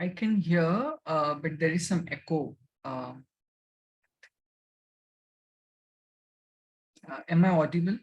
I can hear, but there is some echo. Uh, am I audible?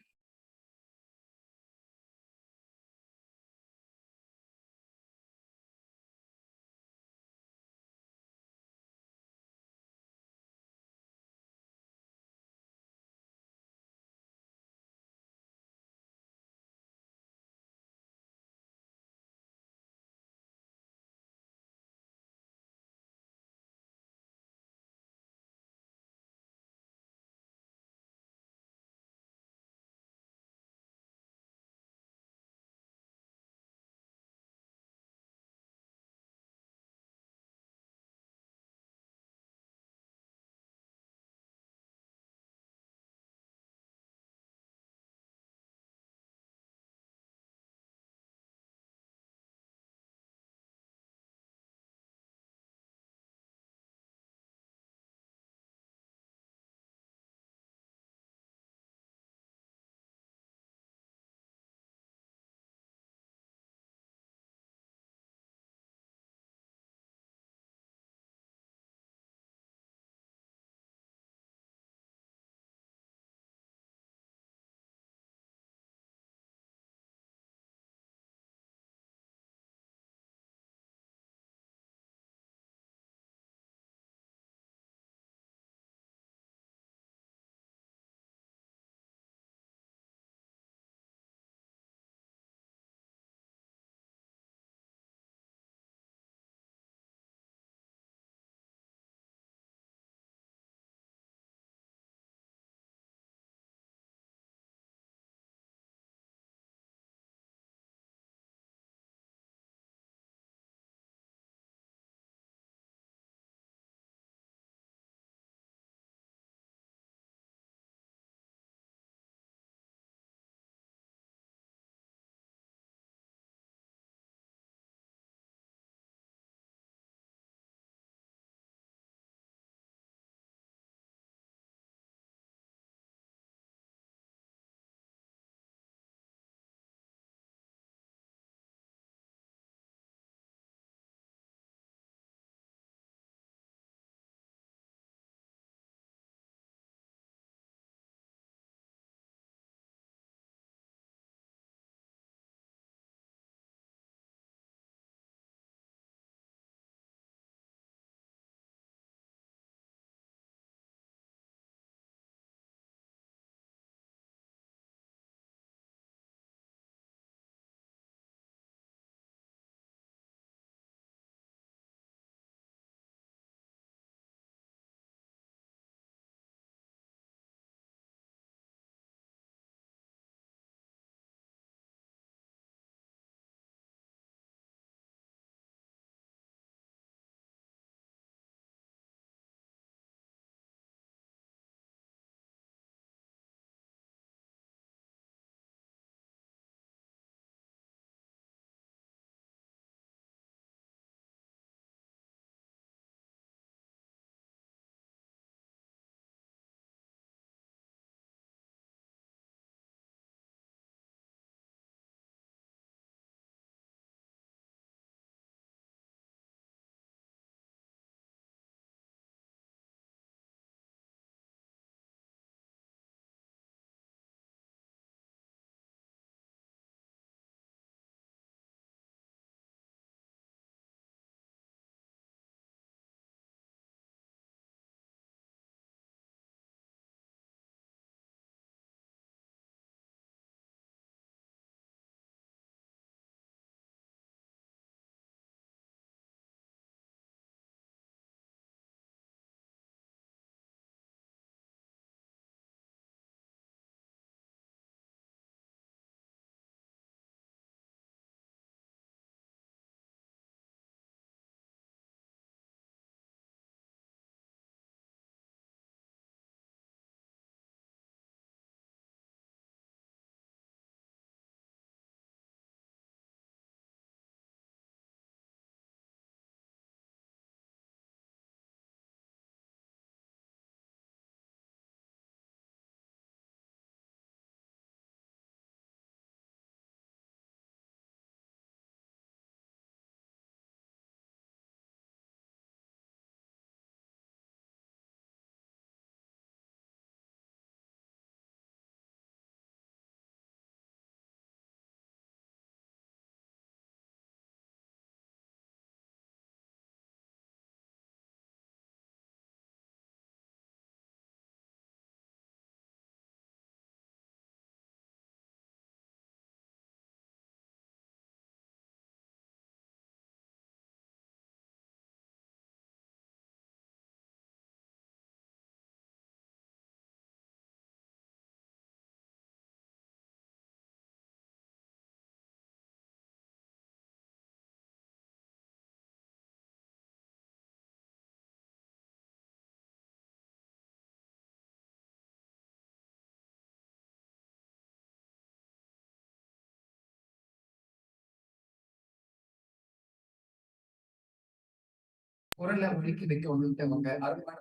குரல ஒலிக்க வைக்க வந்துட்டவங்க அருமையான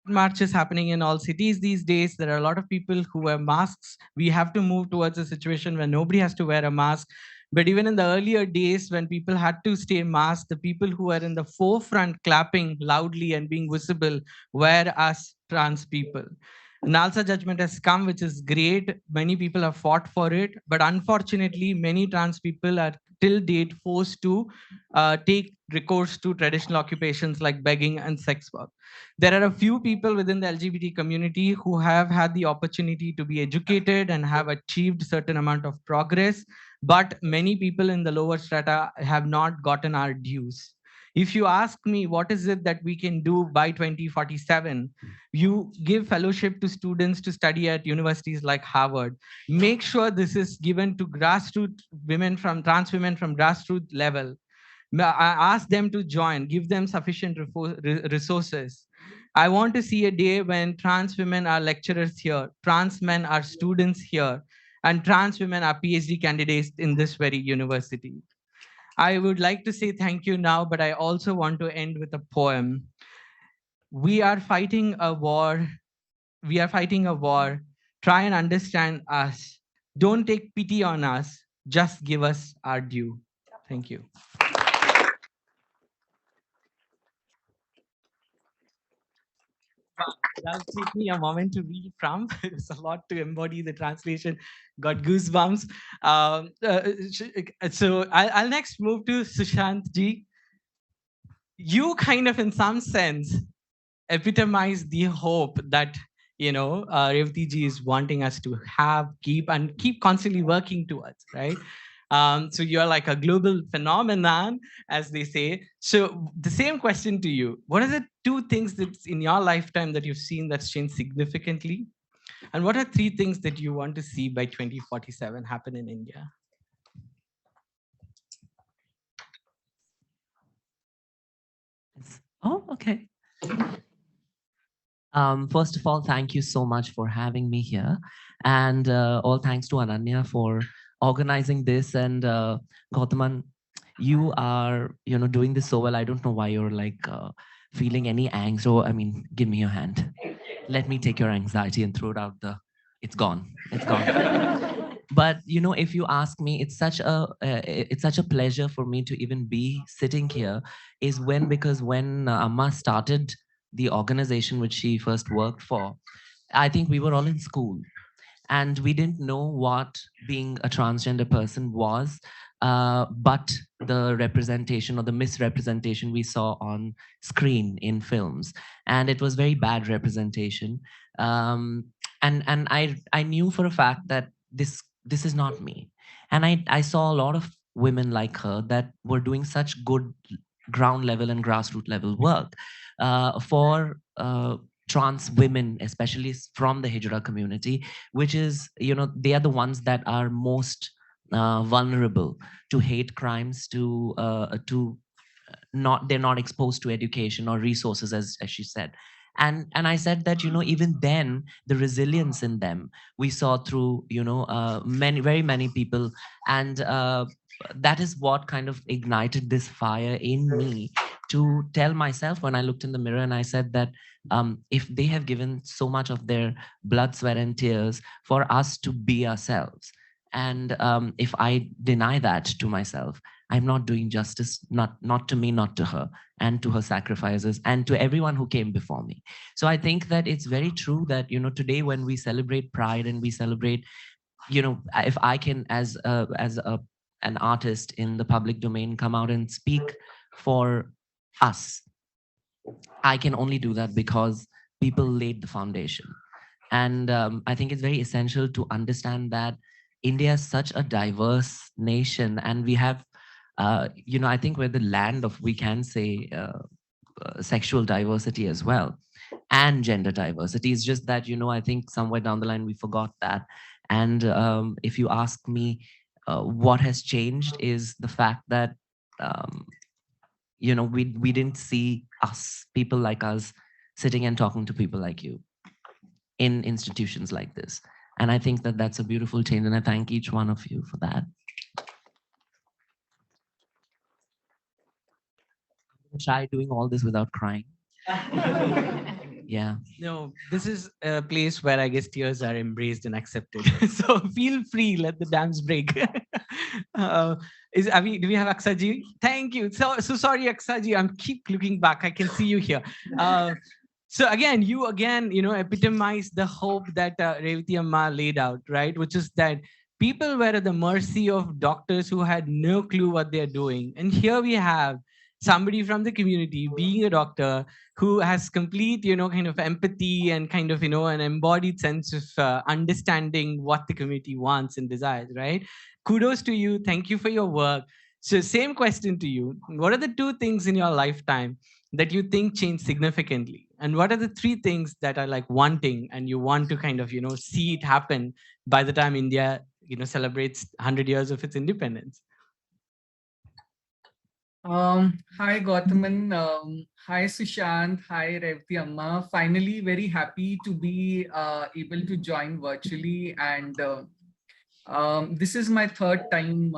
Marches happening in all cities these days. There are a lot of people who wear masks. We have to move towards a situation where nobody has to wear a mask. But even in the earlier days when people had to stay masked, the people who were in the forefront clapping loudly and being visible were us trans people. Nalsa judgment has come, which is great. Many people have fought for it, but unfortunately, many trans people are till date forced to take recourse to traditional occupations like begging and sex work. There are a few people within the LGBT community who have had the opportunity to be educated and have achieved certain amount of progress, but many people in the lower strata have not gotten our dues. If you ask me what is it that we can do by 2047, you give fellowship to students to study at universities like Harvard. Make sure this is given to grassroots women from trans women from grassroots level. I ask them to join, give them sufficient resources. I want to see a day when trans women are lecturers here, trans men are students here, and trans women are PhD candidates in this very university. I would like to say thank you now, but I also want to end with a poem. We are fighting a war. We are fighting a war. Try and understand us. Don't take pity on us. Just give us our due. Thank you. That'll take me a moment to read from. It's a lot to embody the translation. Got goosebumps. So I'll next move to Sushant ji. You kind of, in some sense, epitomize the hope that Revathi ji is wanting us to have, keep constantly working towards, right? So you're like a global phenomenon, as they say. So the same question to you: what are the two things that's in your lifetime that you've seen that's changed significantly, and what are three things that you want to see by 2047 happen in India? Oh, okay. First of all, thank you so much for having me here. And all thanks to Ananya for organizing this. And Gowthaman, you are, doing this so well. I don't know why you're like feeling any angst. Or, I mean, give me your hand. Let me take your anxiety and throw it out the, it's gone. It's gone. But if you ask me, it's such a pleasure for me to even be sitting here. Is when because when Amma started the organization which she first worked for, I think we were all in school and we didn't know what being a transgender person was, but the representation or the misrepresentation we saw on screen in films, and it was very bad representation. um, and I knew for a fact that this is not me, and I saw a lot of women like her that were doing such good ground level and grassroots level work for trans women, especially from the Hijra community, which is, they are the ones that are most vulnerable to hate crimes, to not, they're not exposed to education or resources, as she said. And I said that, even then, the resilience in them we saw through, very many people. And that is what kind of ignited this fire in me to tell myself, when I looked in the mirror and I said that, if they have given so much of their blood, sweat, and tears for us to be ourselves, and if I deny that to myself, I'm not doing justice, not to me, not to her, and to her sacrifices, and to everyone who came before me. So I think that it's very true that, today when we celebrate Pride and we celebrate, if I can, as an artist in the public domain, come out and speak for us, I can only do that because people laid the foundation. And I think it's very essential to understand that India is such a diverse nation, and we have, I think we're the land of, we can say, sexual diversity as well, and gender diversity. It's just that, I think somewhere down the line we forgot that. And if you ask me, what has changed is the fact that, we didn't see us, people like us, sitting and talking to people like you in institutions like this. And I think that that's a beautiful change, and I thank each one of you for that. Shy doing all this without crying. Yeah. No, this is a place where I guess tears are embraced and accepted. So feel free, let the dams break. Do we have Aqsa ji? Thank you. So sorry, Aqsa ji. I'm keep looking back. I can see you here. So you epitomize the hope that Revathi Amma laid out, right? Which is that people were at the mercy of doctors who had no clue what they're doing. And here we have somebody from the community being a doctor who has complete, kind of empathy and kind of, an embodied sense of understanding what the community wants and desires, right? Kudos to you. Thank you for your work. So same question to you. What are the 2 things in your lifetime that you think changed significantly? And what are the 3 things that are like wanting and you want to kind of, see it happen by the time India, celebrates 100 years of its independence? Hi Gowthaman, hi Sushant, hi Revathi Amma. Finally, very happy to be able to join virtually, and this is my 3rd time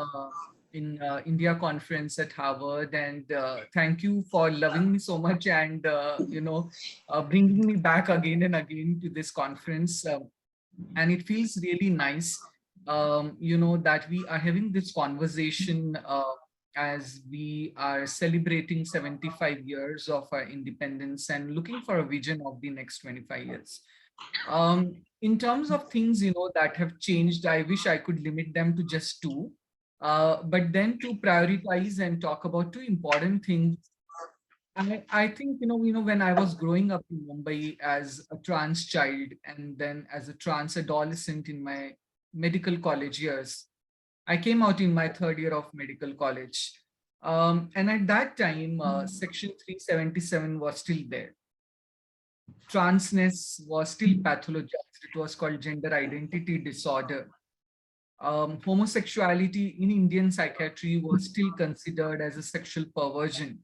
in India conference at Harvard, and thank you for loving me so much and bringing me back again and again to this conference. And it feels really nice, that we are having this conversation as we are celebrating 75 years of our independence and looking for a vision of the next 25 years. In terms of things, that have changed, I wish I could limit them to just 2. But then to prioritize and talk about 2 important things, I think, when I was growing up in Mumbai as a trans child and then as a trans adolescent in my medical college years, I came out in my 3rd year of medical college. And at that time, Section 377 was still there. Transness was still pathologized. It was called gender identity disorder. Homosexuality in Indian psychiatry was still considered as a sexual perversion.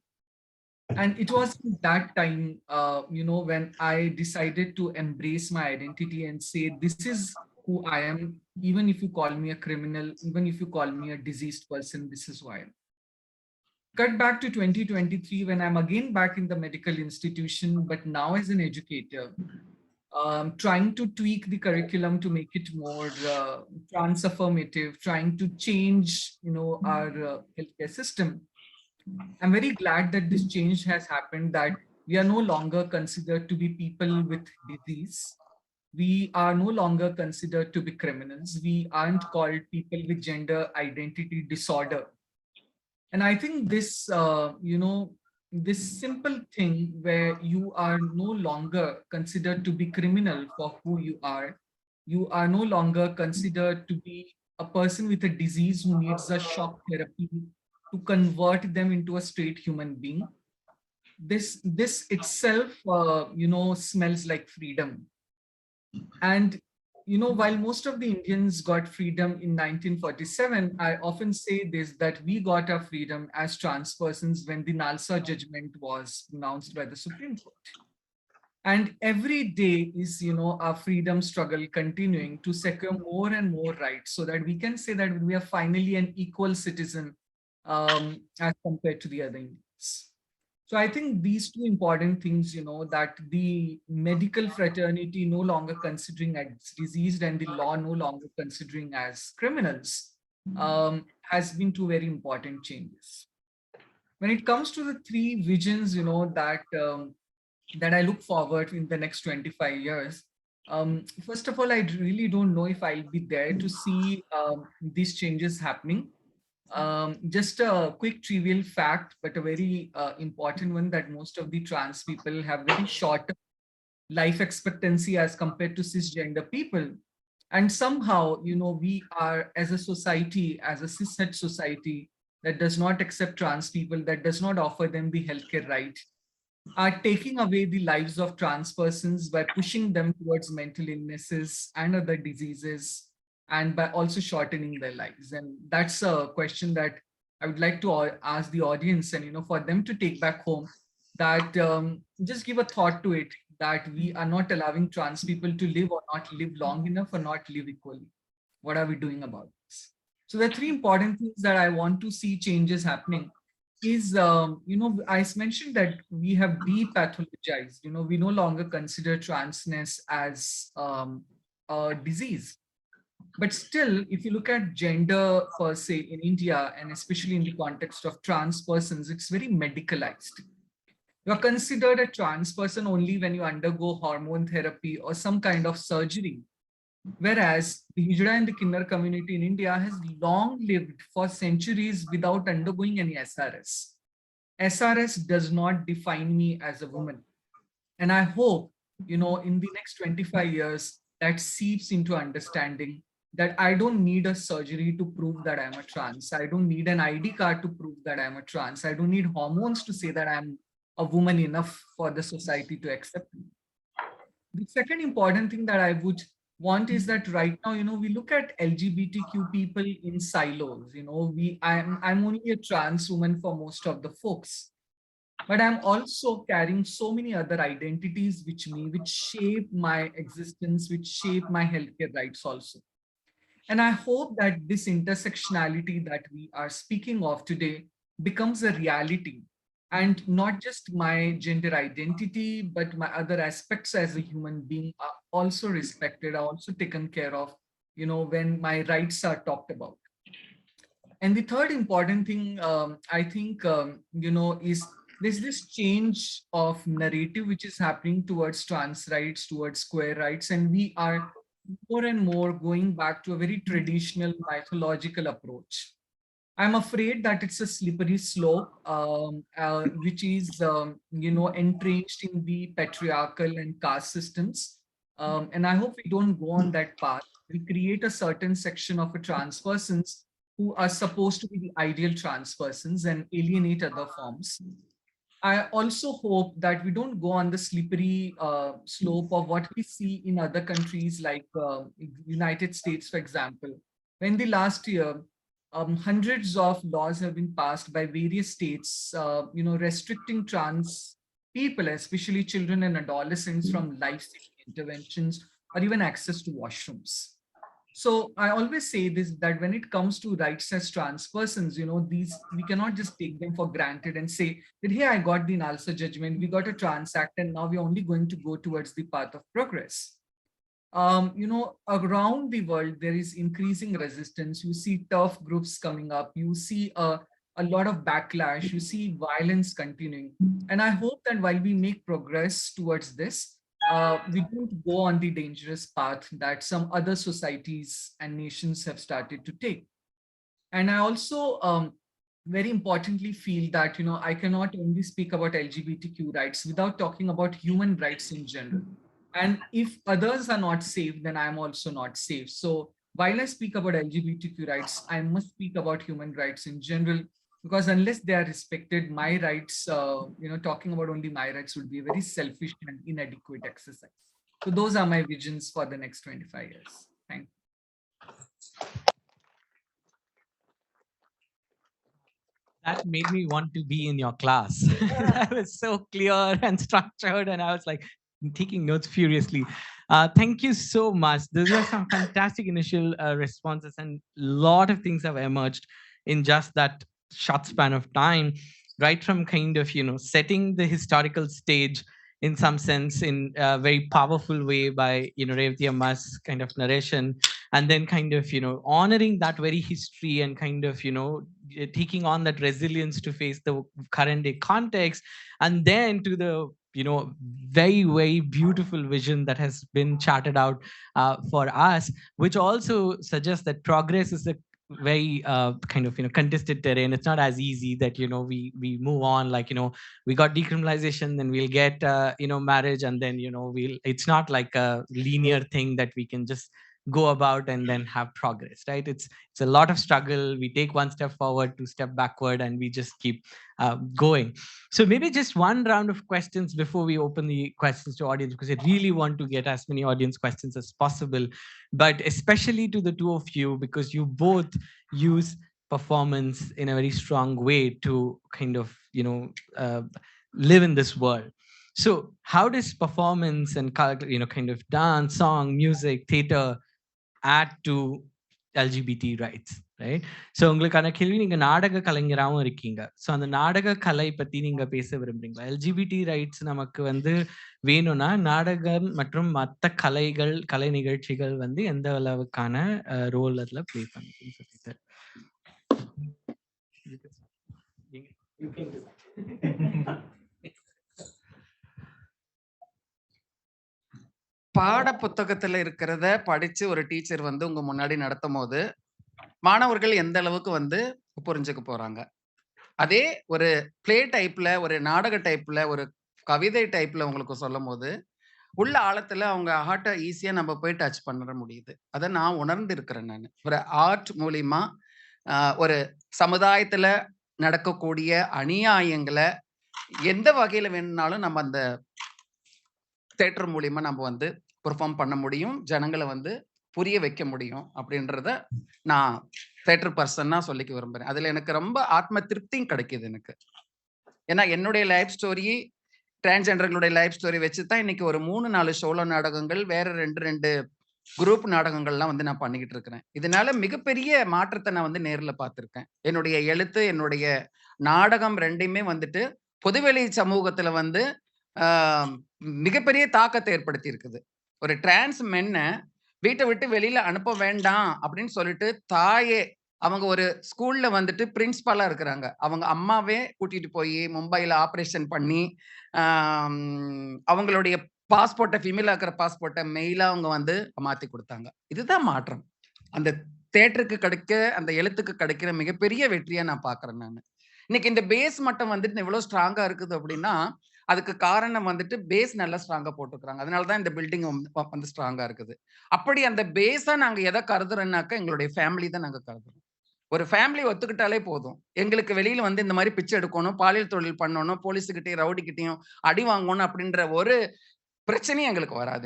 And it was that time, when I decided to embrace my identity and say, this is who I am, even if you call me a criminal, even if you call me a diseased person, this is who I am. Cut back to 2023, when I'm again back in the medical institution, but now as an educator, trying to tweak the curriculum to make it more trans affirmative, trying to change, our healthcare system. I'm very glad that this change has happened, that we are no longer considered to be people with disease. We are no longer considered to be criminals. We aren't called people with gender identity disorder. And I think this, this simple thing where you are no longer considered to be criminal for who you are no longer considered to be a person with a disease who needs a shock therapy to convert them into a straight human being. this itself, smells like freedom. And while most of the Indians got freedom in 1947, I often say this, that we got our freedom as trans persons when the Nalsa judgment was pronounced by the Supreme Court. And every day is, our freedom struggle continuing to secure more and more rights so that we can say that we are finally an equal citizen as compared to the other Indians. So I think these two important things, that the medical fraternity no longer considering as diseased and the law no longer considering as criminals, has been two very important changes. When it comes to the three visions, that I look forward in the next 25 years. First of all, I really don't know if I'll be there to see these changes happening. Just a quick trivial fact, but a very important one, that most of the trans people have very short life expectancy as compared to cisgender people. And somehow, we are, as a society, as a cishet society that does not accept trans people, that does not offer them the healthcare right, are taking away the lives of trans persons by pushing them towards mental illnesses and other diseases, and by also shortening their lives. And that's a question that I would like to ask the audience, and for them to take back home, that just give a thought to it, that we are not allowing trans people to live, or not live long enough, or not live equally. What are we doing about this? So the three important things that I want to see changes happening is, I mentioned that we have depathologized, we no longer consider transness as a disease. But still, if you look at gender per se in India, and especially in the context of trans persons, it's very medicalized. You're considered a trans person only when you undergo hormone therapy or some kind of surgery. Whereas the Hijra and the Kinnar community in India has long lived for centuries without undergoing any SRS. SRS does not define me as a woman. And I hope, in the next 25 years, that seeps into understanding that I don't need a surgery to prove that I'm a trans. I don't need an ID card to prove that I'm a trans. I don't need hormones to say that I'm a woman enough for the society to accept me. The second important thing that I would want is that right now, we look at LGBTQ people in silos. I'm only a trans woman for most of the folks, but I'm also carrying so many other identities which shape my existence, which shape my healthcare rights also. And I hope that this intersectionality that we are speaking of today becomes a reality, and not just my gender identity, but my other aspects as a human being are also respected, are also taken care of, when my rights are talked about. And the third important thing, I think, is there's this change of narrative which is happening towards trans rights, towards queer rights, and we are more and more going back to a very traditional mythological approach. I'm afraid that it's a slippery slope, which is, entrenched in the patriarchal and caste systems. And I hope we don't go on that path. We create a certain section of a trans persons who are supposed to be the ideal trans persons and alienate other forms. I also hope that we don't go on the slippery slope of what we see in other countries like United States, for example. When the last year, hundreds of laws have been passed by various states, restricting trans people, especially children and adolescents, from life-saving interventions or even access to washrooms. So I always say this, that when it comes to rights as trans persons, these, we cannot just take them for granted and say that, hey, I got the Nalsa judgment, we got a trans act, and now we're only going to go towards the path of progress. Around the world, there is increasing resistance. You see tough groups coming up. You see a lot of backlash. You see violence continuing. And I hope that while we make progress towards this, we don't go on the dangerous path that some other societies and nations have started to take. And I also very importantly feel that, I cannot only speak about LGBTQ rights without talking about human rights in general. And if others are not safe, then I'm also not safe. So while I speak about LGBTQ rights, I must speak about human rights in general. because unless they are respected, my rights, talking about only my rights would be a very selfish and inadequate exercise. So those are my visions for the next 25 years. Thank you. That made me want to be in your class. That was so clear and structured, and I was like taking notes furiously. Thank you so much. Those were some fantastic initial responses, and a lot of things have emerged in just that short span of time. Right from kind of setting the historical stage in some sense in a very powerful way by Revathi Amma's kind of narration, and then kind of honoring that very history and kind of taking on that resilience to face the current day context, and then to the very very beautiful vision that has been charted out for us, which also suggests that progress is a very kind of contested terrain. It's not as easy that we move on like we got decriminalization, then we'll get marriage, and then we'll, it's not like a linear thing that we can just go about and then have progress, right? It's a lot of struggle. We take one step forward, two step backward, and we just keep going. So maybe just one round of questions before we open the questions to audience, because I really want to get as many audience questions as possible, but especially to the two of you, because you both use performance in a very strong way to kind of live in this world. So how does performance and kind of dance, song, music, theater add to LGBT rights, right? So உங்களுக்கான கேள்வி, நீங்க நாடக கலைஞராகவும் இருக்கீங்க. So அந்த நாடக கலை பத்தி நீங்க பேச விரும்புறீங்களா? எல்ஜிபிடி ரைட்ஸ் நமக்கு வேணும்னா நாடகம் மற்றும் மற்ற கலை நிகழ்ச்சிகள் எந்த அளவுக்கான ரோல் அதுல பிளே பண்ணுதுன்னு சொல்லிட்டு பாட புத்தகத்துல இருக்கிறத படிச்சு ஒரு டீச்சர் உங்க முன்னாடி நடத்தும் போது மாணவர்கள் எந்த அளவுக்கு புரிஞ்சுக்க போறாங்க. அதே ஒரு பிளே டைப்ல, ஒரு நாடக டைப்ல, ஒரு கவிதை டைப்ல உங்களுக்கு சொல்லும் போது உள்ள ஆழத்துல அவங்க ஹார்ட்டை ஈஸியா நம்ம போய் டச் பண்ண முடியுது. அதை நான் உணர்ந்து இருக்கிறேன். நான் ஒரு ஆர்ட் மூலியமா ஒரு சமுதாயத்துல நடக்கக்கூடிய அநியாயங்களை எந்த வகையில வேணும்னாலும் நம்ம அந்த தியேட்டர் மூலியமா நம்ம பெர்ஃபார்ம் பண்ண முடியும், ஜனங்களை புரிய வைக்க முடியும் அப்படின்றத நான் தியேட்டர் பர்சன்னா சொல்லிக்க விரும்புறேன். அதுல எனக்கு ரொம்ப ஆத்ம திருப்தியும் கிடைக்குது எனக்கு. ஏன்னா என்னுடைய லைஃப் ஸ்டோரி, டிரான்ஸ்ஜெண்டர்களுடைய லைஃப் ஸ்டோரி வச்சு தான் இன்னைக்கு ஒரு 3-4 சோலோ நாடகங்கள், வேற 2 குரூப் நாடகங்கள்லாம் நான் பண்ணிக்கிட்டு இருக்கிறேன். இதனால மிகப்பெரிய மாற்றத்தை நான் நேர்ல பார்த்திருக்கேன். என்னுடைய எழுத்து, என்னுடைய நாடகம் ரெண்டையுமே பொதுவெளி சமூகத்துல மிகப்பெரிய தாக்கத்தை ஏற்படுத்தி இருக்குது. ஒரு டிரான்ஸ் மென்னை வீட்டை விட்டு வெளியில அனுப்ப வேண்டாம் அப்படின்னு சொல்லிட்டு தாயே, அவங்க ஒரு ஸ்கூல்ல பிரின்சிபாலா இருக்கிறாங்க. அவங்க அம்மாவே கூட்டிட்டு போய் மும்பைல ஆபரேஷன் பண்ணி அவங்களுடைய பாஸ்போர்ட்டை, ஃபீமேலா இருக்கிற பாஸ்போர்ட்டை மெயிலா அவங்க மாத்தி கொடுத்தாங்க. இதுதான் மாற்றம். அந்த தியேட்டருக்கு கிடைக்க, அந்த எழுத்துக்கு கிடைக்கிற மிகப்பெரிய வெற்றியா நான் பாக்குறேன். நான் இன்னைக்கு இந்த பேஸ் மட்டும் இவ்வளவு ஸ்ட்ராங்கா இருக்குது அப்படின்னா அதுக்கு காரணம் பேஸ் நல்லா ஸ்ட்ராங்கா போட்டுக்கிறாங்க. அதனாலதான் இந்த பில்டிங் ஸ்ட்ராங்கா இருக்குது. அப்படி அந்த பேஸா நாங்க எதை கருதுறோம்னாக்கா எங்களுடைய ஃபேமிலி தான் நாங்க கருதுறோம். ஒரு ஃபேமிலி ஒத்துக்கிட்டாலே போதும். எங்களுக்கு வெளியில இந்த மாதிரி பிச்சை எடுக்கணும், பாலியல் தொழில் பண்ணணும், போலீஸுக்கிட்டையும் ரவுடிக்கிட்டையும் அடி வாங்கணும் அப்படின்ற ஒரு பிரச்சனையும் எங்களுக்கு வராது.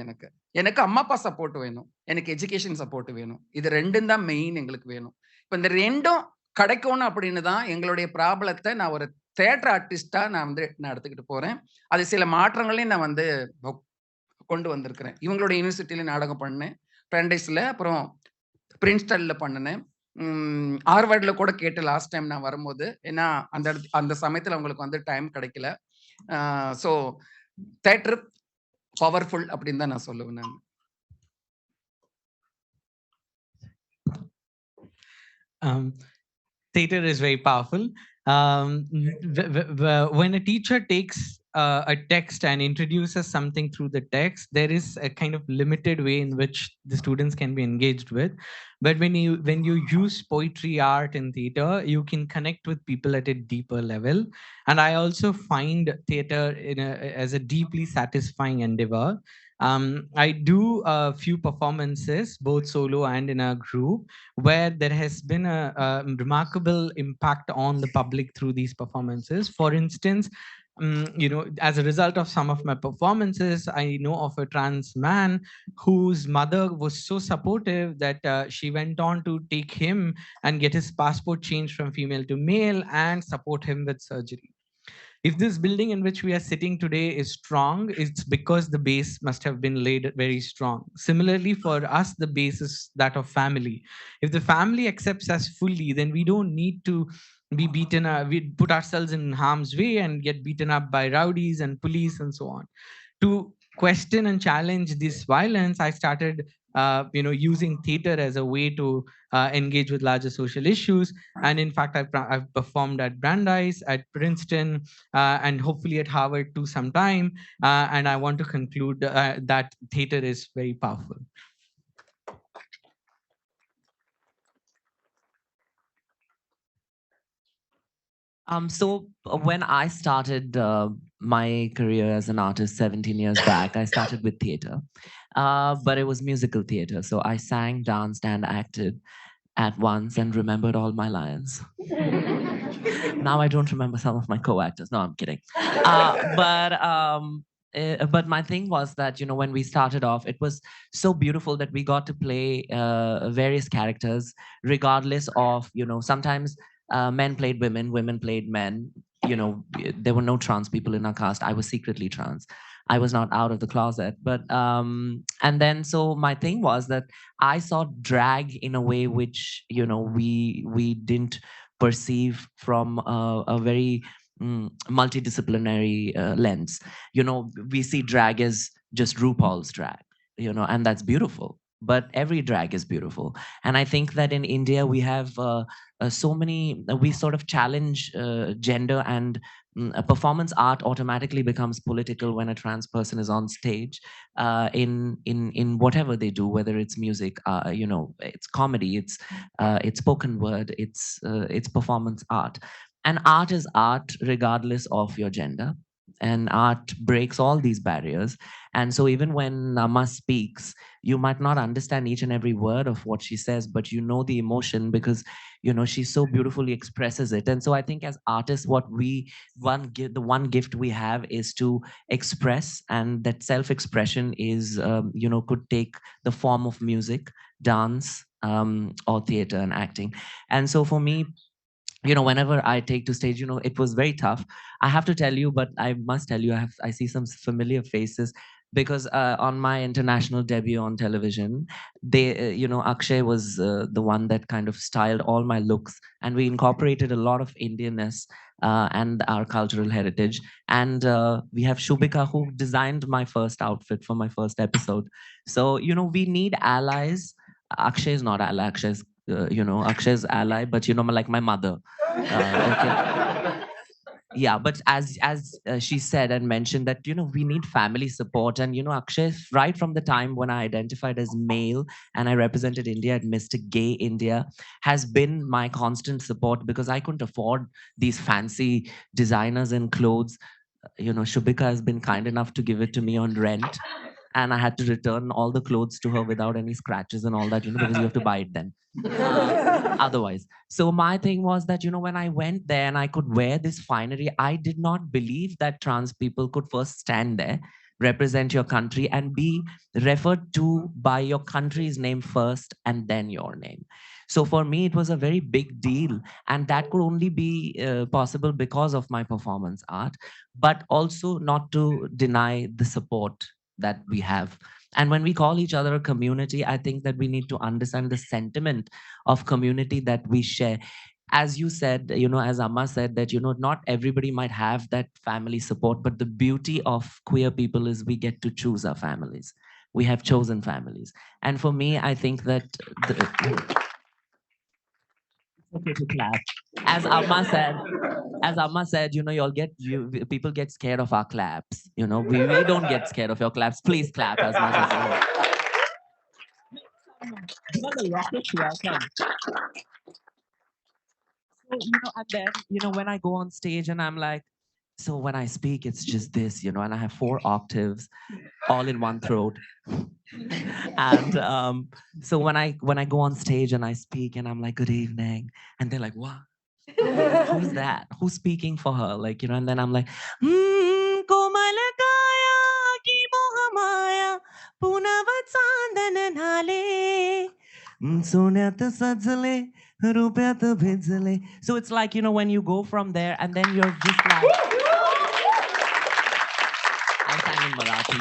எனக்கு அம்மா அப்பா சப்போர்ட் வேணும், எனக்கு எஜுகேஷன் சப்போர்ட் வேணும். இது ரெண்டும் தான் மெயின் எங்களுக்கு வேணும். இப்ப இந்த ரெண்டும் கிடைக்கணும் அப்படின்னு தான் எங்களுடைய ப்ராப்ளத்தை நான் ஒரு தியேட்டர் ஆர்டிஸ்டா நான் நான் எடுத்துக்கிட்டு போறேன். அது சில மாற்றங்களையும் நான் கொண்டு வந்திருக்கிறேன். இவங்களுடைய யூனிவர்சிட்டியில நாடகம் பண்ணேன், பிராண்டிஸ்ல, அப்புறம் பிரின்ஸ்டன்ல பண்ணினேன், ஹார்வர்ட்ல கூட கேட்டு லாஸ்ட் டைம் நான் வரும்போது. ஏன்னா அந்த சமயத்துல அவங்களுக்கு டைம் கிடைக்கல. ஸோ தியேட்டர் பவர்ஃபுல் அப்படின்னு தான் நான் சொல்லுவேன். நான் theater is very powerful. When a teacher takes a text and introduces something through the text, there is a kind of limited way in which the students can be engaged with. But when you use poetry, art, and theater, you can connect with people at a deeper level. And I also find theater as a deeply satisfying endeavor. I do a few performances, both solo and in a group, where there has been a remarkable impact on the public through these performances. For instance, as a result of some of my performances, I know of a trans man whose mother was so supportive that she went on to take him and get his passport changed from female to male and support him with surgery. If this building in which we are sitting today is strong, it's because the base must have been laid very strong. Similarly, for us, the base is that of family. If the family accepts us fully, then we don't need to be beaten up. We put ourselves in harm's way and get beaten up by rowdies and police and so on. To question and challenge this violence, I started using theater as a way to engage with larger social issues. And in fact, I've performed at Brandeis, at Princeton, and hopefully at Harvard too sometime. And I want to conclude that theater is very powerful. So when I started my career as an artist 17 years back, I started with theater, but it was musical theater. So I sang, danced, and acted at once and remembered all my lines. Now I don't remember some of my co-actors. No, I'm kidding. But my thing was that, when we started off, it was so beautiful that we got to play various characters, regardless of, sometimes men played women, women played men. There were no trans people in our cast. I was secretly trans. I was not out of the closet. But and then so my thing was that I saw drag in a way which we didn't perceive from a very multidisciplinary lens. We see drag as just RuPaul's drag, and that's beautiful. But every drag is beautiful. And I think that in India, we have so many, we sort of challenge gender, and performance art automatically becomes political when a trans person is on stage in whatever they do, whether it's music, it's comedy, it's spoken word, it's performance art. And art is art regardless of your gender. And art breaks all these barriers. And so even when Nama speaks, you might not understand each and every word of what she says, but you know the emotion because she so beautifully expresses it. And so I think as artists, what the one gift we have is to express, and that self-expression is could take the form of music, dance, or theater and acting. And so for me, whenever I take to stage, it was very tough. I have to tell you, but I must tell you, I see some familiar faces because on my international debut on television, Akshay was the one that kind of styled all my looks, and we incorporated a lot of Indianness and our cultural heritage. And we have Shubhika, who designed my first outfit for my first episode. So, we need allies. Akshay is not ally. Akshay's ally, but like my mother. Okay. Yeah, but as she said and mentioned that we need family support. And Akshay, right from the time when I identified as male and I represented India at Mr. Gay India, has been my constant support because I couldn't afford these fancy designers and clothes. Shubhika has been kind enough to give it to me on rent, and I had to return all the clothes to her without any scratches and all that, because you have to buy it then. Otherwise. So my thing was that, when I went there and I could wear this finery, I did not believe that trans people could first stand there, represent your country, and be referred to by your country's name first and then your name. So for me, it was a very big deal. And that could only be possible because of my performance art, but also not to deny the support that we have. And when we call each other a community, I think that we need to understand the sentiment of community that we share. As you said, as Amma said, that, not everybody might have that family support, but the beauty of queer people is we get to choose our families. We have chosen families. And for me, I think that okay to clap. As Amma said, people get scared of our claps. We don't get scared of your claps. Please clap as much as you want. The rocket welcome. So, and then, when I go on stage and I'm like, So when I speak, it's just this, you know, and I have 4 octaves all in one throat. And so when I go on stage and I speak and I'm like, good evening, and they're like, what? Who's that? Who's speaking for her? Like, you know, and then I'm like, Komalakaya ki mohamaya punavat sandananale sunyat sajale rupyat bhijale. So it's like, you know, when you go from there and then you're just like, I sang in Marathi.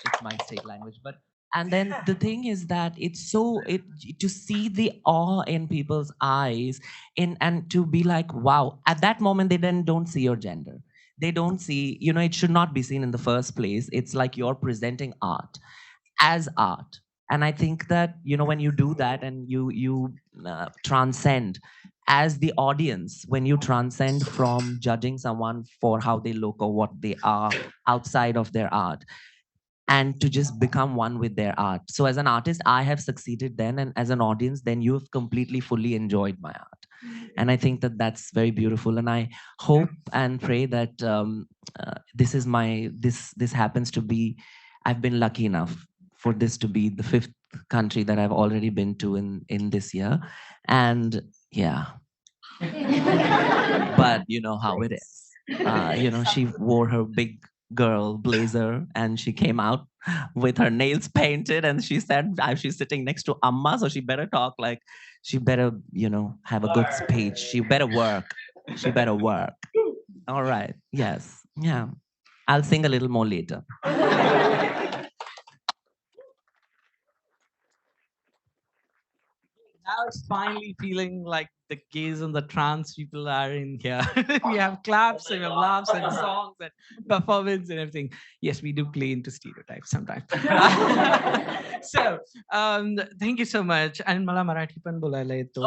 It's my state language. But and then the thing is that it's so to see the awe in people's eyes, in and to be like, wow. At that moment, they then don't see your gender. They don't see, you know, it should not be seen in the first place. It's like you're presenting art as art. And I think that, you know, when you do that and you transcend as the audience, when you transcend from judging someone for how they look or what they are outside of their art, and to just become one with their art. So as an artist, I have succeeded then, and as an audience, then you have completely fully enjoyed my art. And I think that that's very beautiful. And I hope and pray that this happens to be, I've been lucky enough for this to be the 5th country that I've already been to in this year. And yeah, but you know how it is. You know, she wore her big girl blazer and she came out with her nails painted, and she said she's sitting next to Amma, so she better talk like, she better, you know, have a good speech. She better work. She better work. All right. Yes. Yeah. I'll sing a little more later. Now it's finally feeling like the gays and the trans people are in here. We have claps and we have laughs and songs and performance and everything. Yes, we do play into stereotypes sometimes. So, thank you so much. And mala Marathi pan बोलायला येतो.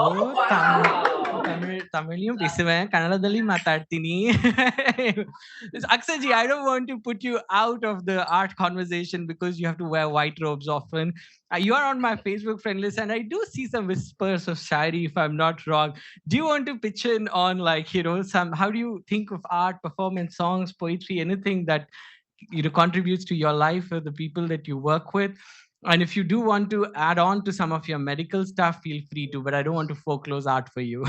तमिळियम पेसुवेन कन्नडದಲ್ಲಿ ಮಾತಾಡ್ತೀನಿ. Aqsa ji, I don't want to put you out of the art conversation because you have to wear white robes often. You are on my Facebook friend list, and I do see some whispers of shairi, if I'm not wrong. Do you want to pitch in on, like, you know, how do you think of art, performance, songs, poetry, anything that, you know, contributes to your life or the people that you work with? And if you do want to add on to some of your medical stuff, feel free to, but I don't want to foreclose art for you.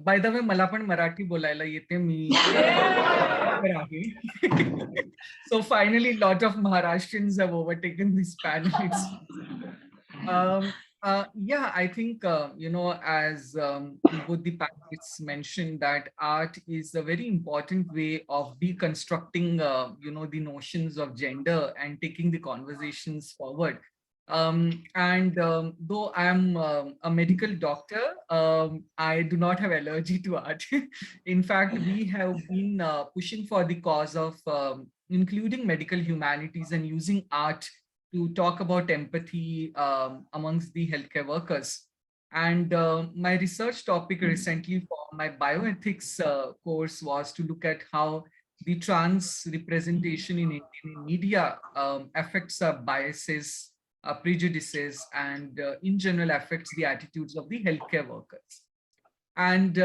By the way, मला पण मराठी बोलायला येते. मी So finally, a lot of Maharashtrians have overtaken this panel. Yeah, I think, you know, as both the panelists mentioned, that art is a very important way of deconstructing, you know, the notions of gender and taking the conversations forward. Though I'm a medical doctor, I do not have allergy to art. In fact, we have been pushing for the cause of including medical humanities and using art to talk about empathy amongst the healthcare workers. And my research topic recently for my bioethics course was to look at how the trans representation in Indian media affects our biases, prejudices, and in general affects the attitudes of the healthcare workers. And,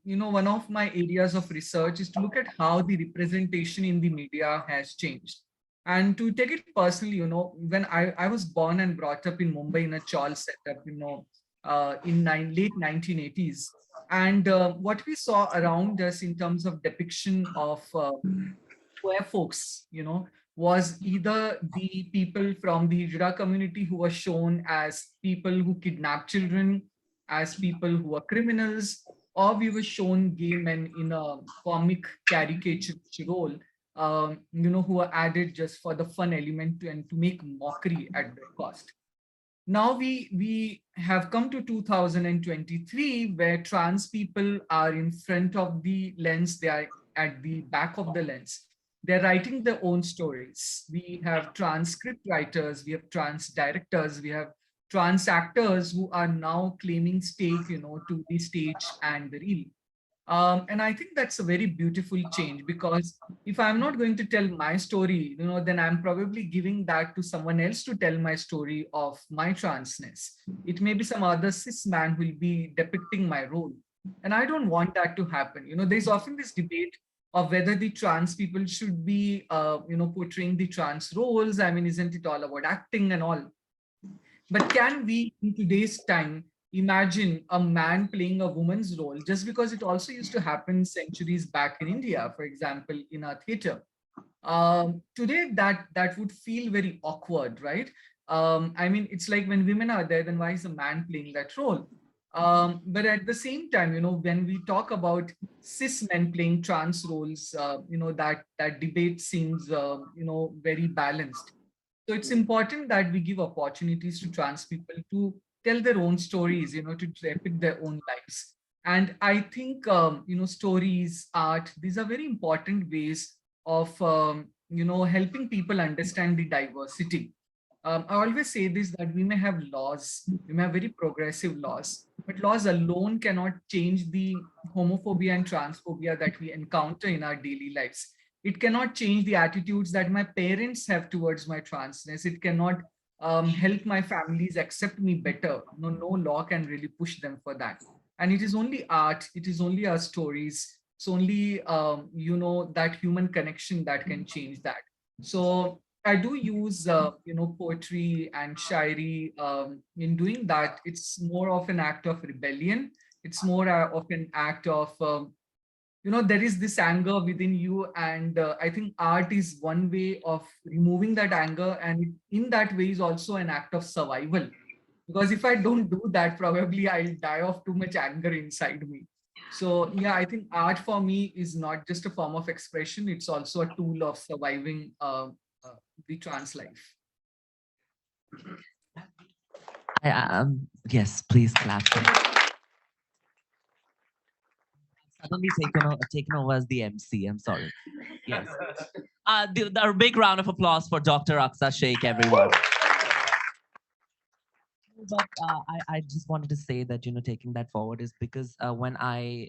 you know, one of my areas of research is to look at how the representation in the media has changed. And to take it personally, you know, when I was born and brought up in Mumbai in a chawl setup, you know, in late 1980s. And what we saw around us in terms of depiction of queer folks, you know, was either the people from the Hijra community who were shown as people who kidnap children, as people who were criminals, or we were shown gay men in a comic caricature role, you know, who were added just for the fun element and to make mockery at their cost. Now we have come to 2023, where trans people are in front of the lens, they are at the back of the lens. They're writing their own stories. We have trans script writers, we have trans directors, we have trans actors who are now claiming stake, you know, to the stage and the reel. And I think that's a very beautiful change, because if I'm not going to tell my story, you know, then I'm probably giving that to someone else to tell my story of my transness. It may be some other cis man who will be depicting my role. And I don't want that to happen. There's often this debate of whether the trans people should be, portraying the trans roles. I mean, isn't it all about acting and all? But can we, in today's time, imagine a man playing a woman's role, just because it also used to happen centuries back in India, for example, in a theater? Today, that would feel very awkward, right? I mean, it's like when women are there, then why is a man playing that role? But at the same time, when we talk about cis men playing trans roles, that debate seems, very balanced. So it's important that we give opportunities to trans people to tell their own stories, to depict their own lives. And I think, stories, art, these are very important ways of, helping people understand the diversity. I always say this, that we may have laws, we may have very progressive laws, but laws alone cannot change the homophobia and transphobia that we encounter in our daily lives. It cannot change the attitudes that my parents have towards my transness. It cannot help my families accept me better. No law can really push them for that. And it is only art, it is only our stories, it's only that human connection that can change that. So I do use poetry and shairi. In doing that, it's more of an act of rebellion. It's more of an act of there is this anger within you, and I think art is one way of removing that anger, and in that way is also an act of survival, because if I don't do that, probably I'll die of too much anger inside me. So yeah, I think art for me is not just a form of expression, it's also a tool of surviving the trans life. Yes, please clap. Suddenly taken over as the MC. I'm sorry. Yes. A big round of applause for Dr. Aqsa Shaikh, everyone. But I just wanted to say that, taking that forward is because when I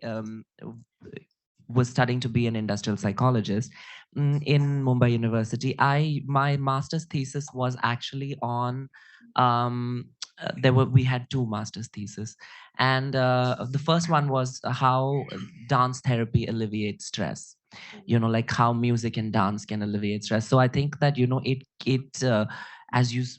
was studying to be an industrial psychologist in Mumbai University, my master's thesis was actually on we had two master's theses, and the first one was how dance therapy alleviates stress. Like how music and dance can alleviate stress. So I think that it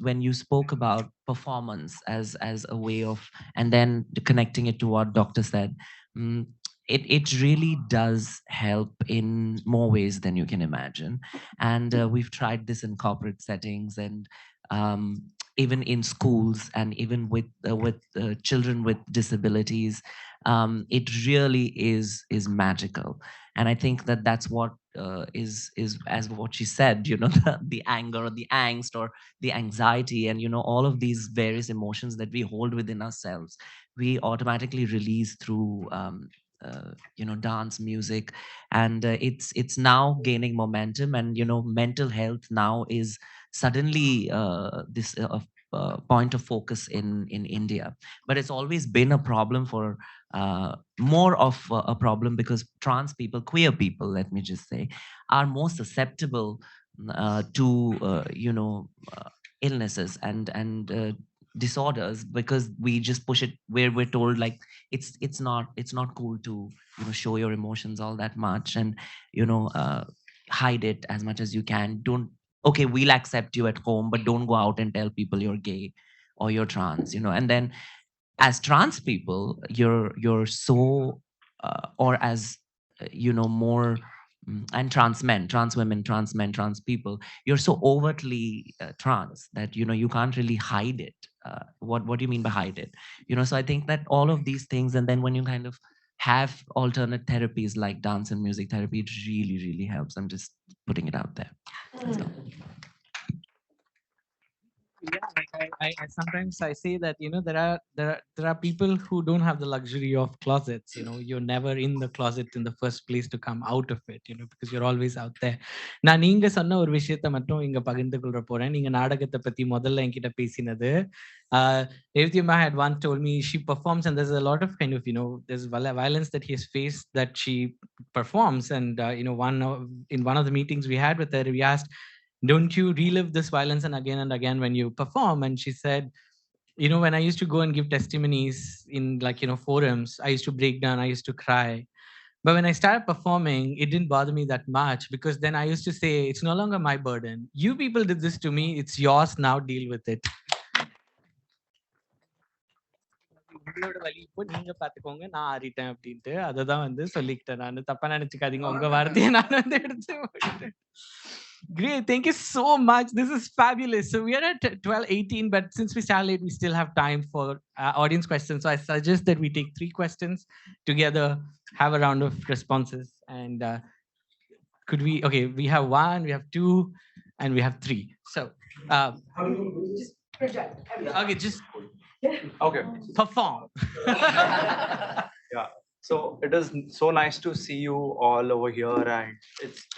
when you spoke about performance as a way of, and then connecting it to what doctor said, mm, it really does help in more ways than you can imagine. And we've tried this in corporate settings, and um, even in schools, and even with children with disabilities. It really is magical. And I think that that's what is as what she said, the anger or the angst or the anxiety, and all of these various emotions that we hold within ourselves, we automatically release through dance, music. And it's now gaining momentum, and mental health now is suddenly this point of focus in India. But it's always been a problem for more of a problem, because trans people, queer people, let me just say, are more susceptible to illnesses and disorders, because we just push it where we're told like it's not cool to show your emotions all that much, and hide it as much as you can. Don't Okay, we'll accept you at home, but don't go out and tell people you're gay or you're trans. And then as trans people, you're so or as more and trans men, trans women, trans men, trans people, you're so overtly trans that you can't really hide it. What do you mean by hide it? So I think that all of these things, and then when you kind of have alternate therapies like dance and music therapy, it really really helps. I'm just putting it out there. So. Yeah, like I sometimes I say that there are people who don't have the luxury of closets. You're never in the closet in the first place to come out of it. Because you're always out there. நான் நீங்க சொன்ன ஒரு விஷயத்தை மட்டும் இங்க பகிர்ந்து கொள்ள போறேன். நீங்க நாடகத்தை பத்தி முதல்ல என்கிட்ட பேசினது. Revathi had once told me she performs, and there's a lot of kind of there's violence that he has faced that she performs. And in one of the meetings we had with her, we asked, don't you relive this violence and again when you perform? And she said, when I used to go and give testimonies in forums, I used to break down, I used to cry. But when I started performing, it didn't bother me that much, because then I used to say, it's no longer my burden. You people did this to me. It's yours. Now deal with it. உங்களோட வலி இப்போ நீங்க பாத்துக்கோங்க, நான் ஆறிட்டேன் அப்படின்ட்டு அததான் சொல்லிக்கிட்டேன். நான் தப்பா நினைச்சுக்காதீங்க, உங்க வார்த்தையை நான் எடுத்து. Great, thank you so much. This is fabulous. So we are at 12:18, but since we started late, we still have time for audience questions. So I suggest that we take 3 questions together, have a round of responses, and okay, we have 1, we have 2, and we have 3. So just project. Okay, just okay, perform. Yeah, so it is so nice to see you all over here, and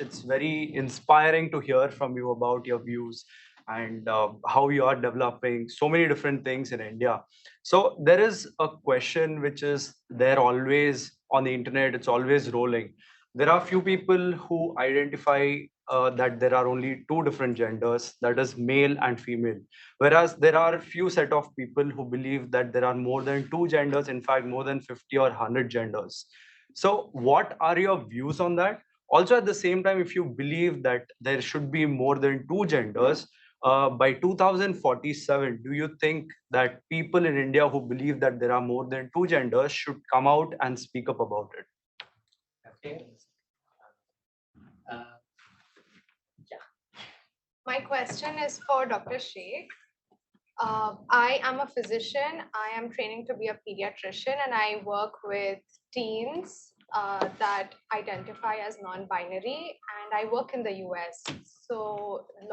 it's very inspiring to hear from you about your views and how you are developing so many different things in India. So there is a question which is there always on the internet, it's always rolling. There are few people who identify that there are only 2 different genders, that is male and female, whereas there are few set of people who believe that there are more than 2 genders, in fact more than 50 or 100 genders. So what are your views on that? Also, at the same time, if you believe that there should be more than 2 genders, by 2047, do you think that people in India who believe that there are more than 2 genders should come out and speak up about it? Okay. My question is for Dr. Shaikh. I am a physician. I am training to be a pediatrician, and I work with teens that identify as non-binary, and I work in the US. So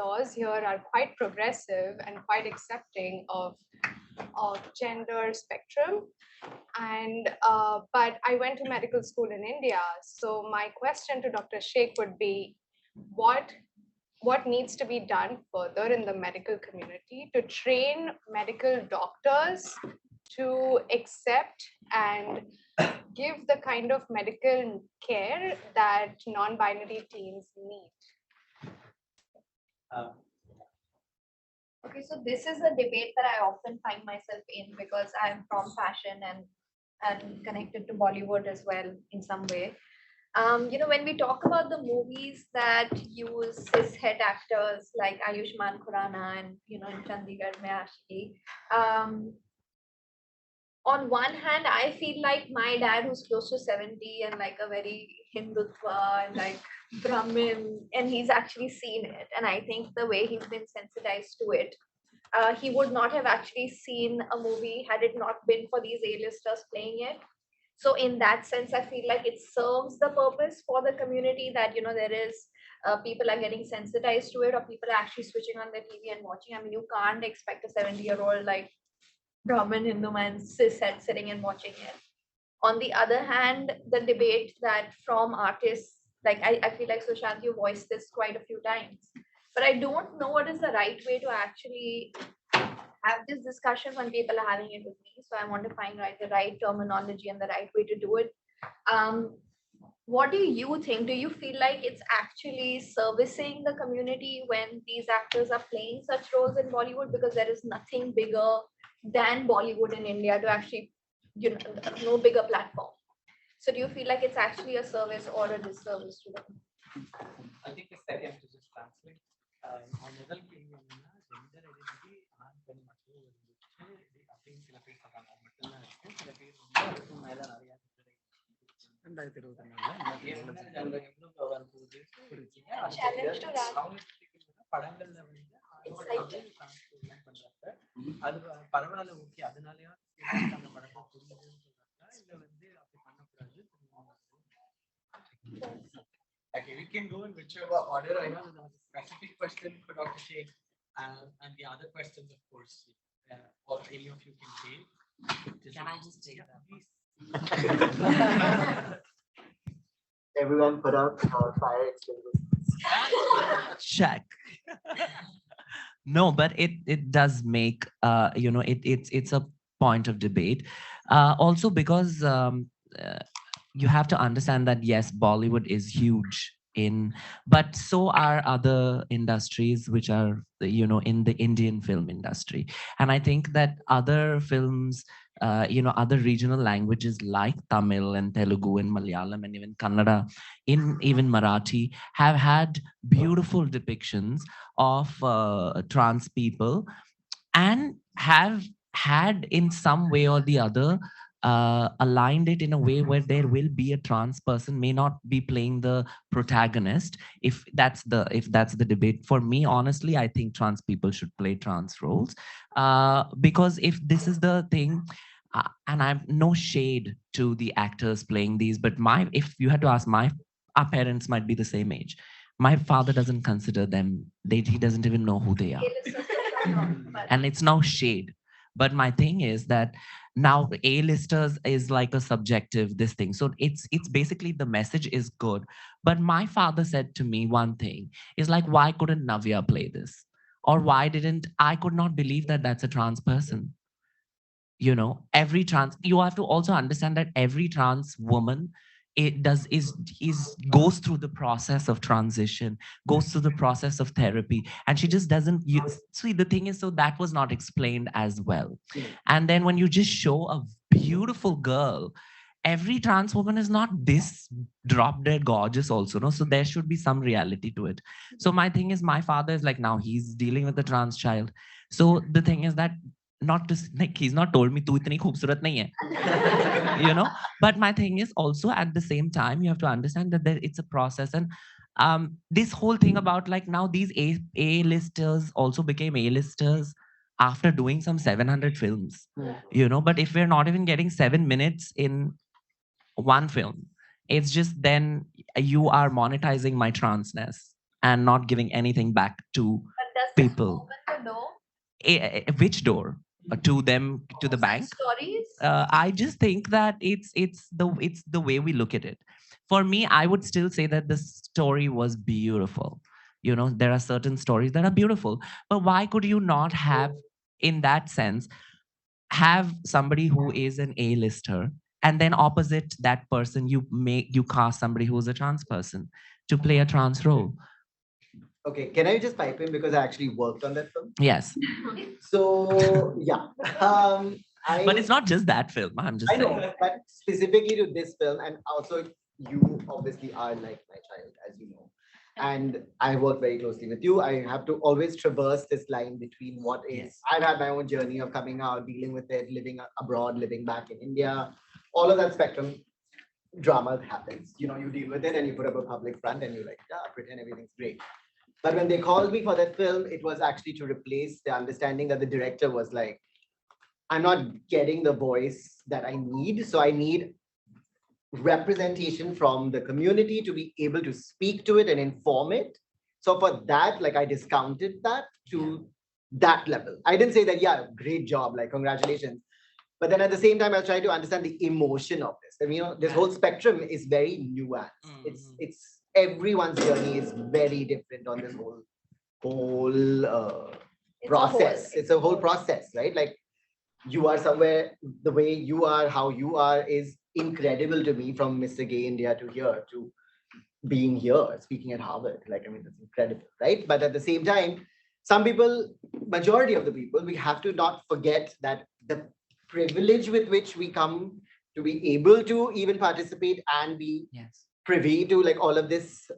laws here are quite progressive and quite accepting of gender spectrum. And but I went to medical school in India. So my question to Dr. Shaikh would be, what needs to be done further in the medical community to train medical doctors to accept and give the kind of medical care that non-binary teens need? Okay, so this is a debate that I often find myself in because I'm from fashion and connected to Bollywood as well in some way. When we talk about the movies that use cis-het actors like Ayushmann Khurrana and, in Chandigarh Mein Aashiki, on one hand, I feel like my dad, who's close to 70 and like a very Hindutva and like Brahmin, and he's actually seen it. And I think the way he's been sensitized to it, he would not have actually seen a movie had it not been for these A-listers playing it. So in that sense, I feel like it serves the purpose for the community that, there is people are getting sensitized to it, or people are actually switching on their TV and watching. I mean, you can't expect a 70-year-old like Brahmin Hindu man cis-het sitting and watching it. On the other hand, the debate that from artists, like I feel like Sushant, you voiced this quite a few times, but I don't know what is the right way to actually have this discussion when people are having it with me. So I want to find the right terminology and the right way to do it. What do you think? Do you feel like it's actually servicing the community when these actors are playing such roles in Bollywood? Because there is nothing bigger than Bollywood in India to actually, no bigger platform. So do you feel like it's actually a service or a disservice to them? I think it's second to just translate. முதல் கேள்வி என்னன்னா, gender identity ஆண் பெண் மட்டும் இருந்துச்சு அப்படின்னு சில பேர் சொல்றாங்க. அது மட்டும்தான் இருக்கு. சில பேர் அதுக்கும் மேல நிறைய படங்கள்ல அது பரவாயில்ல, ஓகே, அதனாலயா அந்த படத்தை புரியுதுன்னு சொல்றாங்க, இல்ல அப்படி பண்ணக்கூடாது. Okay, we can go in whichever order. I know there was a specific question for Dr. Shaikh, and the other questions, of course, or any of you can take. Can I just take that, please? Everyone put up fire extinguishers. Check. No, but it does make it's a point of debate. Also because you have to understand that yes, Bollywood is huge but so are other industries which are, in the Indian film industry. And I think that other films, other regional languages like Tamil and Telugu and Malayalam and even Kannada, in even Marathi, have had beautiful depictions of trans people, and have had in some way or the other aligned it in a way where there will be a trans person may not be playing the protagonist. If that's the debate, for me, honestly, I think trans people should play trans roles, because if this is the thing, and I've no shade to the actors playing these, but if you had to ask, our parents might be the same age. My father doesn't consider them, he doesn't even know who they are. And it's no shade, but my thing is that now A-listers is like a subjective this thing, so it's basically the message is good. But my father said to me one thing is like, why couldn't Navya play this, or why didn't I could not believe that that's a trans person. Every trans, you have to also understand that every trans woman, it does is goes through the process of transition, goes through the process of therapy, and she just doesn't see, the thing is, so that was not explained as well. And then when you just show a beautiful girl, every trans woman is not this drop dead gorgeous also, no, so there should be some reality to it. So my thing is, my father is like, now he's dealing with a trans child, so the thing is that, not to like, he's not told me tu itni khoobsurat nahi hai. But my thing is also, at the same time, you have to understand that it's a process. And this whole thing about like, now these A-listers also became A-listers after doing some 700 films. But if we're not even getting 7 minutes in one film, it's just, then you are monetizing my transness and not giving anything back to people. Open the door. Which door? To them, to the bank? Stories. I just think that it's the way we look at it. For me, I would still say that the story was beautiful. There are certain stories that are beautiful, but why could you not have, in that sense, have somebody who is an A-lister, and then opposite that person, you cast somebody who's a trans person to play a trans role? Okay, can I just pipe in, because I actually worked on that film? Yes. So yeah, But it's not just that film. I'm just I know, saying. but specifically to this film, and also you obviously are like my child, as you know, and I work very closely with you. I have to always traverse this line between what is. Yes. I've had my own journey of coming out, dealing with it, living abroad, living back in India, all of that spectrum. Drama happens. You deal with it and you put up a public front and you like, yeah, pretend everything's great. But when they called me for that film, it was actually to replace the understanding that the director was like, I'm not getting the voice that I need. So I need representation from the community to be able to speak to it and inform it. So for that, like, I discounted that to that level. I didn't say that, yeah, great job, like, congratulations. But then at the same time, I was trying to understand the emotion of this. And this whole spectrum is very nuanced. It's everyone's journey is very different on this whole process. It's a whole process, right? Like, you are somewhere, the way you are, how you are is incredible to me, from Mr. Gay India to here, to being here, speaking at Harvard. Like, I mean, it's incredible, right? But at the same time, some people, majority of the people, we have to not forget that the privilege with which we come to be able to even participate and be privy to like all of this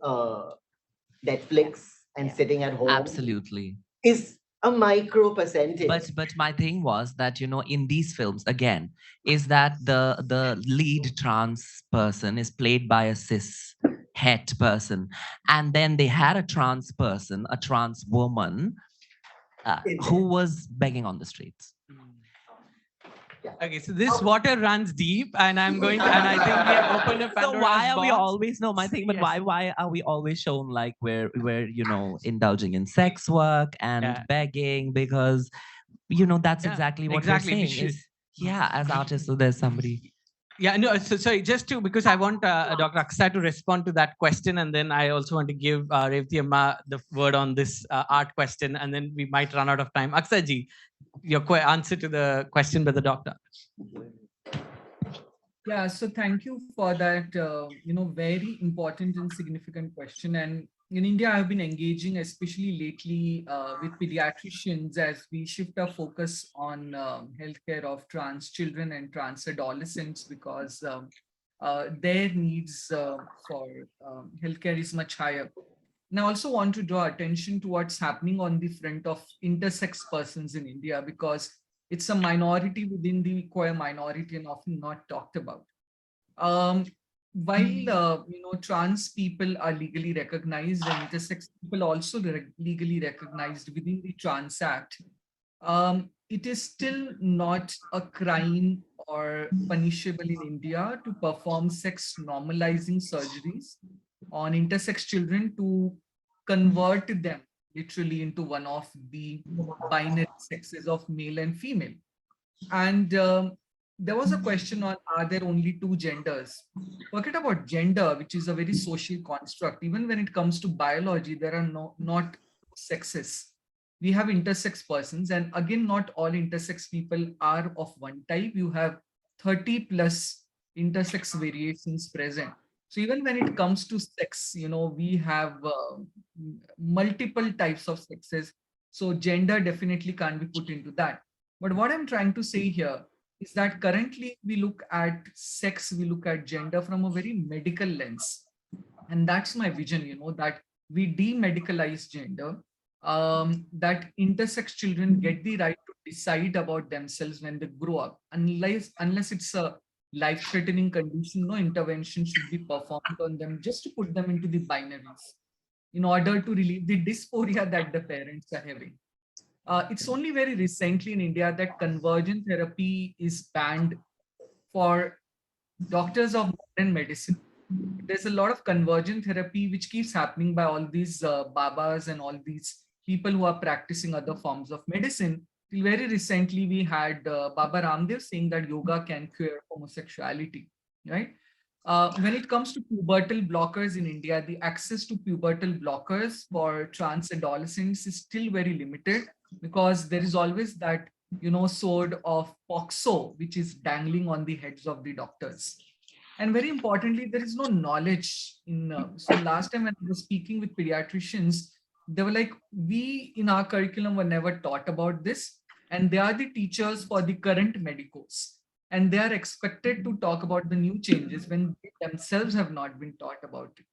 Netflix and sitting at home. Absolutely. Is a micro percentage. But my thing was that, in these films, again, is that the lead trans person is played by a cis het person, and then they had a trans person, a trans woman, who was begging on the streets. Okay, so this water runs deep, and I'm going to, and I think we have opened a Pandora's So why are we box. always, no, my thing, but why are we always shown like we're indulging in sex work and begging? Because that's exactly what we're saying. As artists, so there's somebody. Yeah, no, so sorry, just to, because I want Dr. Aqsa to respond to that question, and then I also want to give Revathi Amma the word on this art question, and then we might run out of time. Aqsa ji, your answer to the question by the doctor. Yeah, so thank you for that, very important and significant question. And in India, I've been engaging, especially lately, with pediatricians as we shift our focus on healthcare of trans children and trans adolescents because their needs for healthcare is much higher. And I also want to draw attention to what's happening on the front of intersex persons in India because it's a minority within the queer minority and often not talked about. Um, while trans people are legally recognized and intersex people also legally recognized within the Trans Act, it is still not a crime or punishable in India to perform sex normalizing surgeries on intersex children to convert them literally into one of the binary sexes of male and female. And there was a question on, are there only two genders? Forget about gender, which is a very social construct. Even when it comes to biology, there are not sexes. We have intersex persons, and again, not all intersex people are of one type. You have 30 plus intersex variations present. So even when it comes to sex, we have multiple types of sexes. So gender definitely can't be put into that. But what I'm trying to say here is that currently we look at sex, we look at gender from a very medical lens. And that's my vision, that we demedicalize gender, that intersex children get the right to decide about themselves when they grow up, unless it's a life-threatening condition, no intervention should be performed on them just to put them into the binaries in order to relieve the dysphoria that the parents are having. It's only very recently in India that conversion therapy is banned for doctors of modern medicine. There's a lot of conversion therapy which keeps happening by all these babas and all these people who are practicing other forms of medicine. Till very recently, we had Baba Ramdev saying that yoga can cure homosexuality, right? When it comes to pubertal blockers in India, the access to pubertal blockers for trans adolescents is still very limited because there is always that, sword of POXO, which is dangling on the heads of the doctors. And very importantly, there is no knowledge in. So last time when I was speaking with pediatricians, they were like, we in our curriculum were never taught about this. And they are the teachers for the current medicos. And they are expected to talk about the new changes when they themselves have not been taught about it.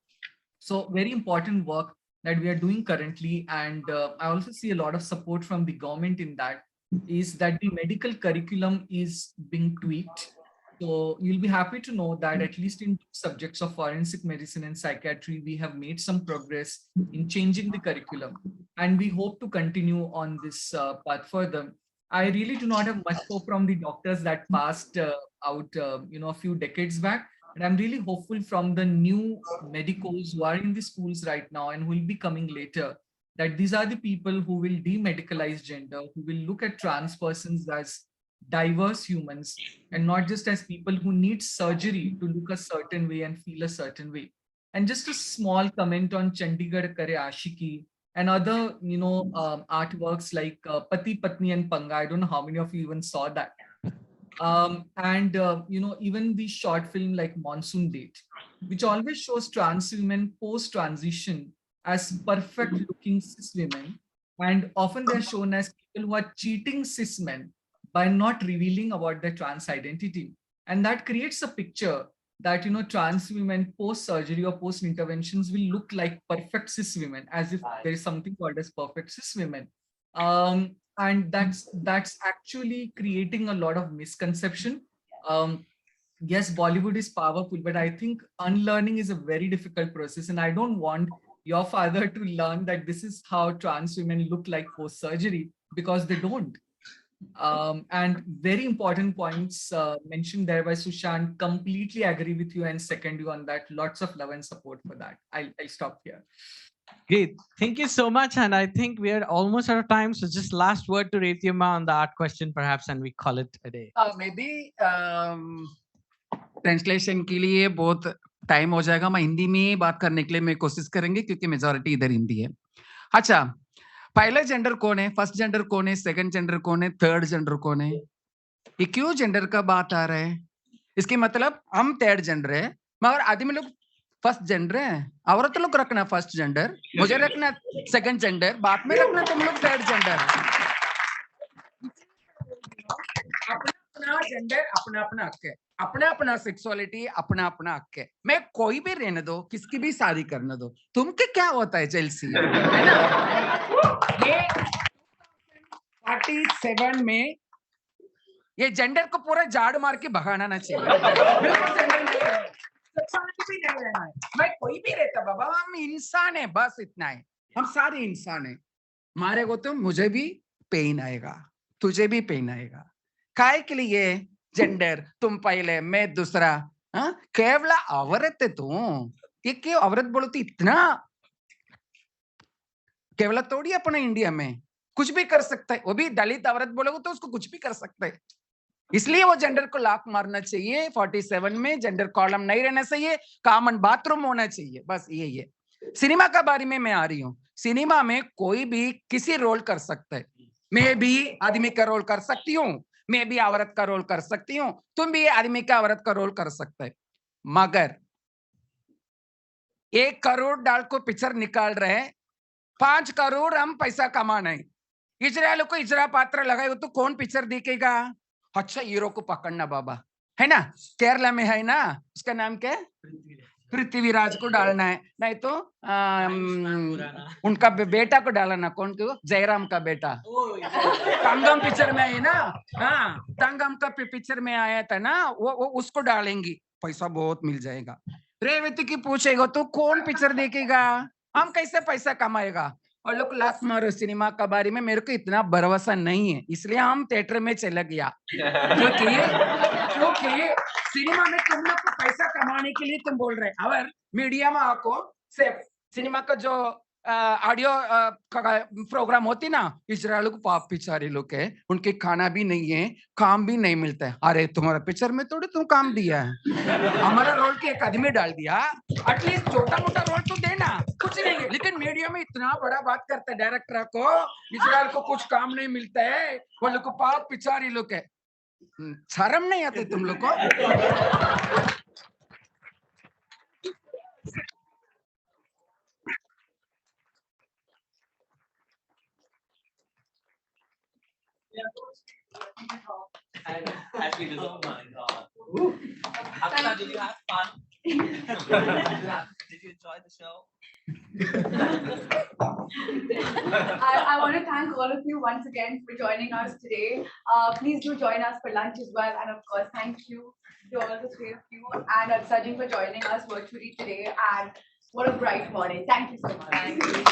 So very important work that we are doing currently. And I also see a lot of support from the government in that, is that the medical curriculum is being tweaked. So you'll be happy to know that at least in subjects of forensic medicine and psychiatry, we have made some progress in changing the curriculum. And we hope to continue on this path further. I really do not have much hope from the doctors that passed out, a few decades back. And I'm really hopeful from the new medicals who are in the schools right now and who will be coming later, that these are the people who will demedicalize gender, who will look at trans persons as diverse humans and not just as people who need surgery to look a certain way and feel a certain way. And just a small comment on Chandigarh Kare Ashiki and other, artworks like Pati, Patni and Panga. I don't know how many of you even saw that. Even the short film like Monsoon Date, which always shows trans women post-transition as perfect looking cis women. And often they're shown as people who are cheating cis men by not revealing about their trans identity. And that creates a picture that, trans women post-surgery or post-interventions will look like perfect cis women, as if there is something called as perfect cis women. And that's actually creating a lot of misconception. Yes, Bollywood is powerful, but I think unlearning is a very difficult process, and I don't want your father to learn that this is how trans women look like post surgery, because they don't. And very important points mentioned there by Sushant. Completely agree with you and second you on that. Lots of love and support for that. I'll stop here. Great. Thank you so much. And I think we are almost out of time. So just last word to Revathi Amma on the art question, perhaps, and we call it a day. Maybe translation के लिए बहुत time हो जाएगा. मैं हिंदी में बात करने के लिए मैं कोशिश करेंगे क्योंकि मेजॉरिटी इधर हिंदी है. अच्छा, पहला जेंडर कौन है, फर्स्ट जेंडर कौन है, सेकंड जेंडर कौन है, थर्ड जेंडर कौन है? ये क्यों जेंडर का बात आ रहा है? इसकी मतलब हम थर्ड जेंडर है, मगर आदमी लोग फर्स्ट जेंडर है। औरत लोग रखना फर्स्ट जेंडर, मुझे रखना सेकंड जेंडर, बाप में रखना तुम लोग थर्ड जेंडर। अपना जेंडर अपना अपना हक है, अपना अपना सेक्सुअलिटी अपना अपना हक है। मैं कोई भी रहने दो, किसकी भी शादी करने दो, तुमके क्या होता है जेलसी, है ना? ये 47 में ये जेंडर को पूरा झाड़ मार के भगाना ना चाहिए। बिल्कुल जेंडर नहीं है, सेक्सुअलिटी भी नहीं रहना है। मैं कोई भी रहता बाबा, हम इंसान है, बस इतना है, हम सारे इंसान है। मारेगो तो मुझे भी पेन आएगा, तुझे भी पेन आएगा। काय के लिए जेंडर, तुम पहले मैं दूसरा, हाँ? केवल औरत है तू, ये क्यों औरत बोलो तो इतना केवल थोड़ी अपने इंडिया में कुछ भी कर सकता है, वो भी दलित औरत बोलोगे तो उसको कुछ भी कर सकता है। इसलिए वो जेंडर को लॉक मारना चाहिए। 47 में जेंडर कॉलम नहीं रहना चाहिए, कॉमन बाथरूम होना चाहिए, बस यही है। सिनेमा का बारे में मैं आ रही हूँ, सिनेमा में कोई भी किसी रोल कर सकता है। मैं भी आदमी का रोल कर सकती हूँ, मैं भी औरत का रोल कर सकती हूँ, तुम भी आदमी का औरत का रोल कर सकते है। मगर 1 करोड़ डाल को पिक्चर निकाल रहे हैं, 5 करोड़ हम पैसा कमाना है। इजराइल को इजरा पात्र लगाए तो कौन पिक्चर देखेगा? अच्छा हीरो को पकड़ना बाबा, है ना? केरला में है ना, उसका नाम क्या है? पृथ्वीराज को डालना है, नहीं तो उनका बेटा को डालना, कौन को? जयराम का बेटा। तंगम पिक्चर में है ना, हाँ, तंगम का पिक्चर में आया था ना, वो उसको डालेंगी, पैसा बहुत मिल जाएगा। रेवती की पूछेगा तो कौन पिक्चर देखेगा? हम कैसे पैसा कमाएगा? और लोग लात मारो सिनेमा के बारे में, मेरे को इतना भरोसा नहीं है, इसलिए हम थिएटर में चला गया। क्योंकि सिनेमा में तुम लोग को पैसा कमाने के लिए तुम बोल रहे हैं, और मीडिया में आपको सिर्फ सिनेमा का जो ऑडियो प्रोग्राम होती ना, इजराइल को पाप पिचारे लोग है, उनके खाना भी नहीं है, काम भी नहीं मिलता है। अरे तुम्हारा पिक्चर में थोड़ी तुम काम दिया है, हमारा रोल के एक आदमी डाल दिया, एटलीस्ट छोटा मोटा रोल तो देना, कुछ नहीं है। लेकिन मीडिया में इतना बड़ा बात करता है डायरेक्टर को, इजराइल को कुछ काम नहीं मिलता है, वो लोग को पाप पिचारे लोग है। शर्म नहीं आते तुम लोग को? And as we oh my god. Aqsa, did you have fun? Did you enjoy the show? I want to thank all of you once again for joining us today. Please do join us for lunch as well. And of course, thank you to all the three of you and Aqsa for joining us virtually today. And what a bright morning. Thank you so much. Thank you.